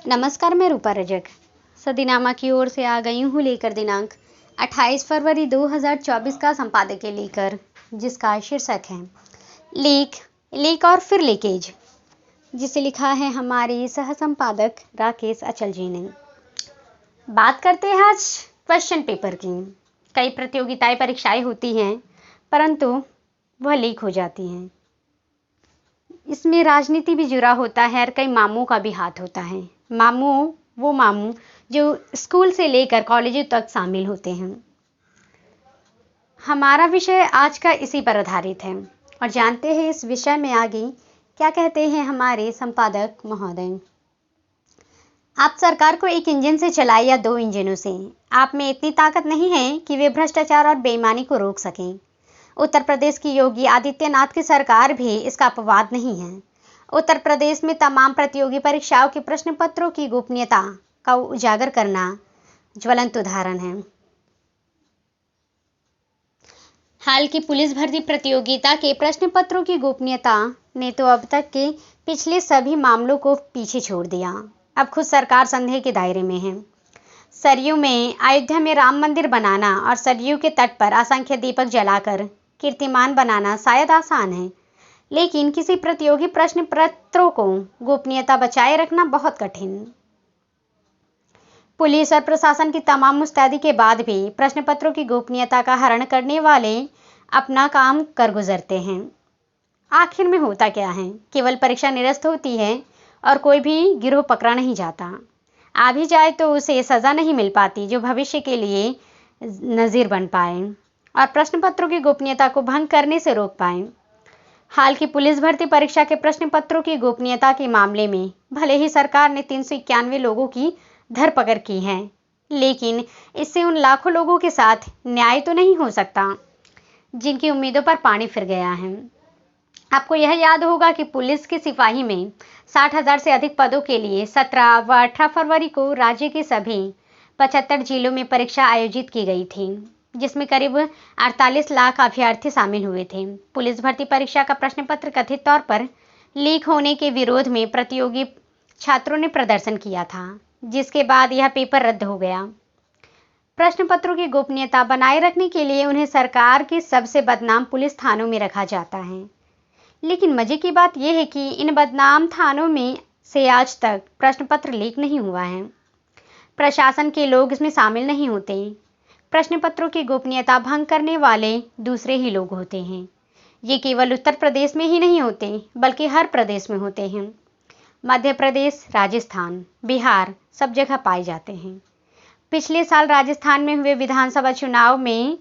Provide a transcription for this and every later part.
नमस्कार, मैं रूपा रजक सदीनामा की ओर से आ गई हूँ लेकर दिनांक 28 फरवरी 2024 का संपादकीय लेकर, जिसका शीर्षक है लीक और फिर लीकेज, जिसे लिखा है हमारे सह संपादक राकेश अचल जी ने। बात करते हैं आज क्वेश्चन पेपर की। कई प्रतियोगिताएं परीक्षाएं होती हैं, परंतु वह लीक हो जाती हैं। इसमें राजनीति भी जुड़ा होता है और कई मामूओं का भी हाथ होता है। वो मामू जो स्कूल से लेकर कॉलेज तक शामिल होते हैं। हमारा विषय आज का इसी पर आधारित है और जानते हैं इस विषय में आगे क्या कहते हैं हमारे संपादक महोदय। आप सरकार को एक इंजन से चलाए या दो इंजनों से, आप में इतनी ताकत नहीं है कि वे भ्रष्टाचार और बेईमानी को रोक सकें। उत्तर प्रदेश की योगी आदित्यनाथ की सरकार भी इसका अपवाद नहीं है। उत्तर प्रदेश में तमाम प्रतियोगी परीक्षाओं के प्रश्न पत्रों की गोपनीयता का उजागर करना ज्वलंत उदाहरण है। हाल की पुलिस भर्ती प्रतियोगिता के प्रश्न पत्रों की गोपनीयता ने तो अब तक के पिछले सभी मामलों को पीछे छोड़ दिया। अब खुद सरकार संदेह के दायरे में है। सरयू में अयोध्या में राम मंदिर बनाना और सरयू के तट पर असंख्य दीपक जलाकर कीर्तिमान बनाना शायद आसान है, लेकिन किसी प्रतियोगी प्रश्न पत्रों को गोपनीयता बचाए रखना बहुत कठिन। पुलिस और प्रशासन की तमाम मुस्तैदी के बाद भी प्रश्न पत्रों की गोपनीयता का हरण करने वाले अपना काम कर गुजरते हैं। आखिर में होता क्या है? केवल परीक्षा निरस्त होती है और कोई भी गिरोह पकड़ा नहीं जाता। आ भी जाए तो उसे सजा नहीं मिल पाती जो भविष्य के लिए नजीर बन पाए और प्रश्न पत्रों की गोपनीयता को भंग करने से रोक पाए। हाल की पुलिस भर्ती परीक्षा के प्रश्न पत्रों की गोपनीयता के मामले में भले ही सरकार ने 391 लोगों की धरपकड़ की है, लेकिन इससे उन लाखों लोगों के साथ न्याय तो नहीं हो सकता जिनकी उम्मीदों पर पानी फिर गया है। आपको यह याद होगा कि पुलिस के सिपाही में 60,000 से अधिक पदों के लिए 17 व 18 फरवरी को राज्य के सभी 75 जिलों में परीक्षा आयोजित की गई थी, जिसमें करीब 48 लाख अभ्यर्थी शामिल हुए थे। पुलिस भर्ती परीक्षा का प्रश्न पत्र कथित तौर पर लीक होने के विरोध में प्रतियोगी छात्रों ने प्रदर्शन किया था, जिसके बाद यह पेपर रद्द हो गया। प्रश्न पत्रों की गोपनीयता बनाए रखने के लिए उन्हें सरकार के सबसे बदनाम पुलिस थानों में रखा जाता है, लेकिन मजे की बात यह है कि इन बदनाम थानों में से आज तक प्रश्न पत्र लीक नहीं हुआ है। प्रशासन के लोग इसमें शामिल नहीं होते। प्रश्न पत्रों की गोपनीयता भंग करने वाले दूसरे ही लोग होते हैं। ये केवल उत्तर प्रदेश में ही नहीं होते, बल्कि हर प्रदेश में होते हैं। मध्य प्रदेश, राजस्थान, बिहार सब जगह पाए जाते हैं। पिछले साल राजस्थान में हुए विधानसभा चुनाव में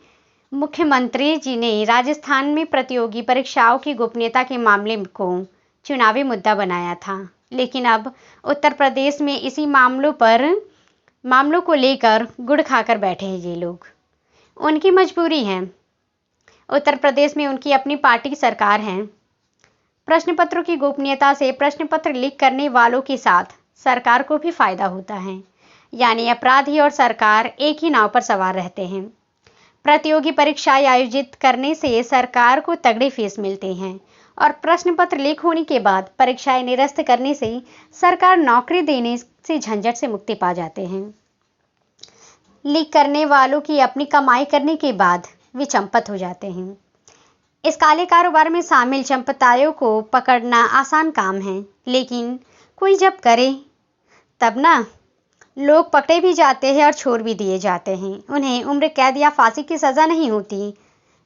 मुख्यमंत्री जी ने राजस्थान में प्रतियोगी परीक्षाओं की गोपनीयता के मामले को चुनावी मुद्दा बनाया था, लेकिन अब उत्तर प्रदेश में इसी मामलों को लेकर गुड़ खाकर बैठे हैं ये लोग। उनकी मजबूरी है। उत्तर प्रदेश में उनकी अपनी पार्टी की सरकार है। प्रश्न पत्रों की गोपनीयता से प्रश्न पत्र लीक करने वालों के साथ सरकार को भी फायदा होता है, यानी अपराधी और सरकार एक ही नाव पर सवार रहते हैं। प्रतियोगी परीक्षाएं आयोजित करने से सरकार को तगड़े फीस मिलते हैं और प्रश्न पत्र लीक होने के बाद परीक्षाएं निरस्त करने से सरकार नौकरी देने से झंझट से मुक्ति पा जाते हैं। लीक करने वालों की अपनी कमाई करने के बाद वे चंपत हो जाते हैं। इस काले कारोबार में शामिल चंपतायों को पकड़ना आसान काम है, लेकिन कोई जब करे तब ना लोग पकड़े भी जाते हैं और छोड़ भी दिए जाते हैं। उन्हें उम्र कैद या फांसी की सज़ा नहीं होती।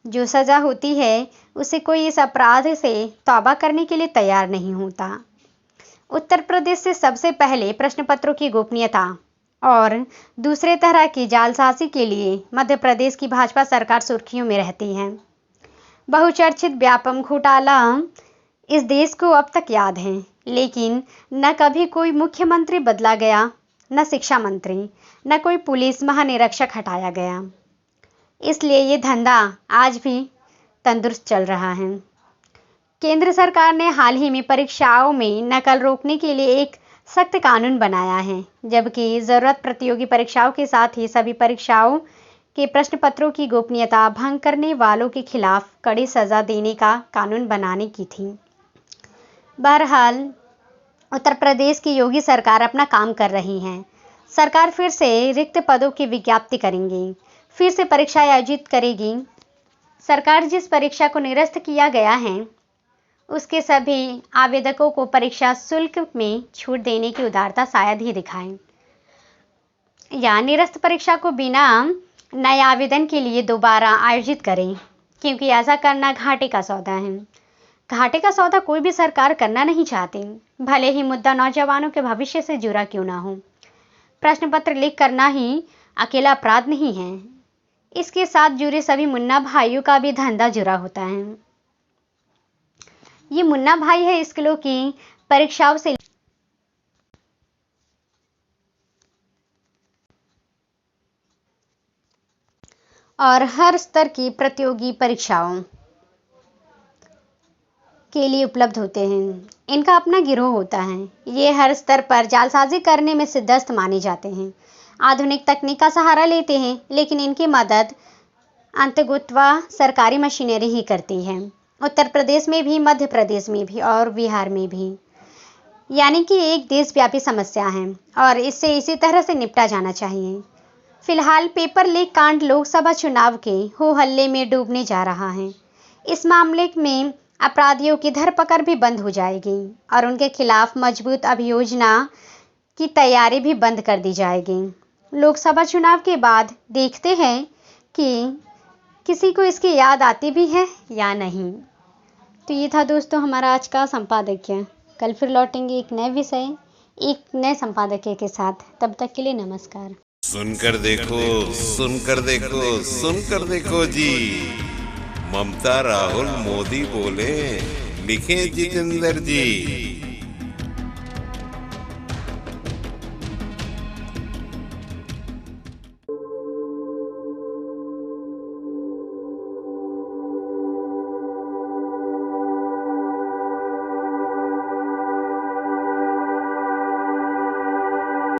जो सज़ा होती है उसे कोई इस अपराध से तौबा करने के लिए तैयार नहीं होता। उत्तर प्रदेश से सबसे पहले प्रश्न पत्रों की गोपनीयता और दूसरे तरह की जालसाजी के लिए मध्य प्रदेश की भाजपा सरकार सुर्खियों में रहती है। बहुचर्चित व्यापम घोटाला इस देश को अब तक याद है, लेकिन न कभी कोई मुख्यमंत्री बदला गया, न शिक्षा मंत्री, न कोई पुलिस महानिरीक्षक हटाया गया। इसलिए ये धंधा आज भी तंदुरुस्त चल रहा है। केंद्र सरकार ने हाल ही में परीक्षाओं में नकल रोकने के लिए एक सख्त कानून बनाया है, जबकि जरूरत प्रतियोगी परीक्षाओं के साथ ही सभी परीक्षाओं के प्रश्न पत्रों की गोपनीयता भंग करने वालों के खिलाफ कड़ी सजा देने का कानून बनाने की थी। बहरहाल उत्तर प्रदेश की योगी सरकार अपना काम कर रही है। सरकार फिर से रिक्त पदों की विज्ञप्ति करेंगी, फिर से परीक्षा आयोजित करेगी। सरकार जिस परीक्षा को निरस्त किया गया है उसके सभी आवेदकों को परीक्षा शुल्क में छूट देने की उदारता शायद ही दिखाएं, या निरस्त परीक्षा को बिना नए आवेदन के लिए दोबारा आयोजित करें, क्योंकि ऐसा करना घाटे का सौदा है। घाटे का सौदा कोई भी सरकार करना नहीं चाहती, भले ही मुद्दा नौजवानों के भविष्य से जुड़ा क्यों ना हो। प्रश्न पत्र लीक करना ही अकेला अपराध नहीं है, इसके साथ जुड़े सभी मुन्ना भाइयों का भी धंधा जुड़ा होता है। ये मुन्ना भाई है स्कूलों की परीक्षाओं से और हर स्तर की प्रतियोगी परीक्षाओं के लिए उपलब्ध होते हैं। इनका अपना गिरोह होता है। ये हर स्तर पर जालसाजी करने में सिद्धस्त माने जाते हैं। आधुनिक तकनीक का सहारा लेते हैं, लेकिन इनकी मदद अंततः सरकारी मशीनरी ही करती है। उत्तर प्रदेश में भी, मध्य प्रदेश में भी और बिहार में भी, यानी कि एक देशव्यापी समस्या है और इससे इसी तरह से निपटा जाना चाहिए। फिलहाल पेपर लीक कांड लोकसभा चुनाव के हो हल्ले में डूबने जा रहा है। इस मामले में अपराधियों की धरपकड़ भी बंद हो जाएगी और उनके खिलाफ मजबूत अभियोजन की तैयारी भी बंद कर दी जाएगी। लोकसभा चुनाव के बाद देखते हैं कि किसी को इसकी याद आती भी है या नहीं। तो ये था दोस्तों हमारा आज का संपादकीय। कल फिर लौटेंगे एक नए विषय, एक नए संपादकीय के साथ। तब तक के लिए नमस्कार। सुनकर देखो, सुनकर देखो, सुनकर देखो जी। ममता राहुल मोदी बोले, लिखे जितेंद्र जी।